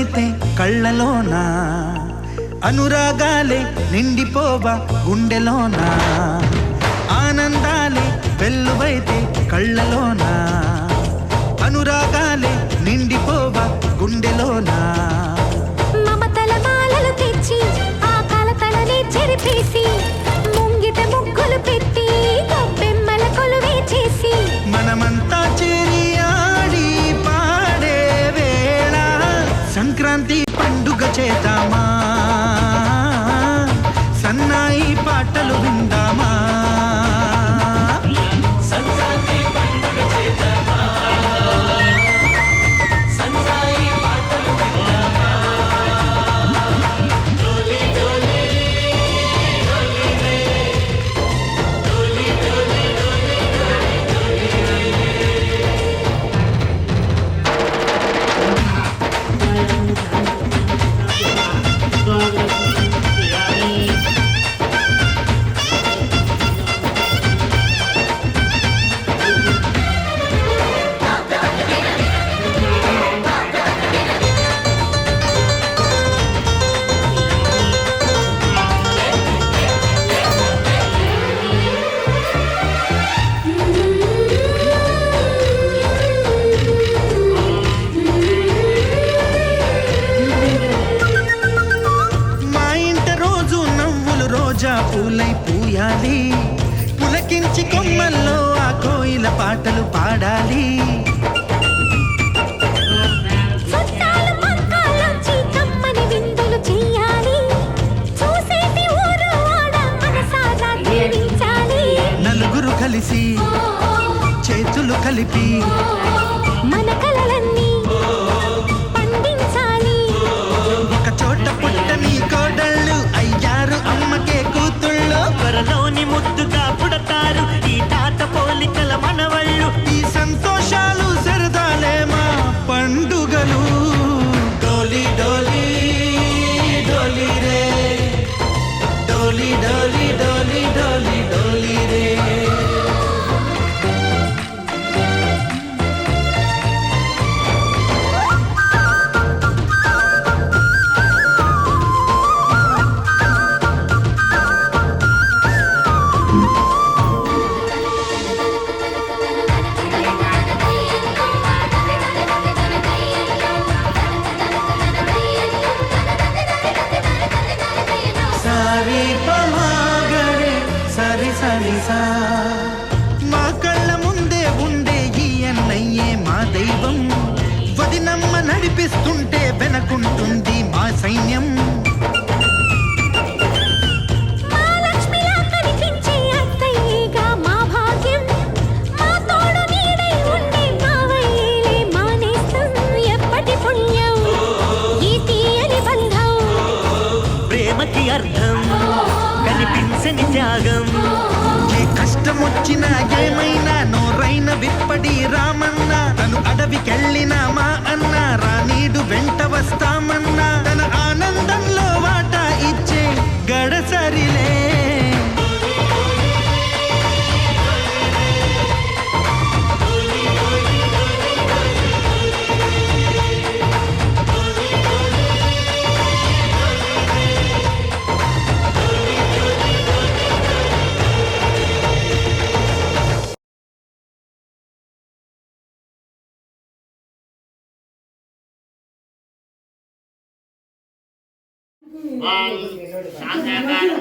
వెల్లువైతే కళ్ళలోనా, అనురాగాలే నిండిపోవా గుండెలోనా, ఆనందాలే వెల్లువైతే కళ్ళలోనా, అనురాగాలే నిండిపోవా గుండెలోనా. మమతల మాలలు తెచ్చి ఆ కలతలనే చెరిపేసి ముంగిట ముగ్గులు పెట్టి గొబ్బెమ్మల కొలువే చేసి మనమంతా చేరి ఆడి పాడే వేళ సంక్రాంతి పండుగ చేద్దామా, సన్నాయి పాటలు విందామా. పూలై పూయాలి, పులకించి కొమ్మల్లో ఆ కోయిల పాటలు పాడాలి. నలుగురు కలిసి చేతులు కలిపి మన కలలన్నీ పండించాలి. ఒక చోట పుట్టని కోడళ్ళు అయ్యారు అమ్మకే కూతుళ్ళు, త్వరలోని ముద్దుగా పుడతారు ఈ తాత పోలికల మనవళ్ళు. ఈ సంతోషాలు సరదాలే మా పండుగలు. డోలి డోలి డోలి రే, డోలి డోలి డోలి డోలి డోలి రే. మా కళ్ళ ముందే ఉండే ఈ అన్నయ్యే మా దైవం, వదినమ్మ నడిపిస్తుంటే వెనకుంటుంది మా సైన్యం. ప్రేమకి అర్థం కనిపించని త్యాగం, కష్టమొచ్చినా ఏమైనా నోరైన విప్పడి రామన్న, తను అడవికెళ్ళిన మా అన్న రానీడు వెంట వస్తామన్నా, తన ఆనందంలో వాటా ఇచ్చే గడసరిలే. శాంతాకారం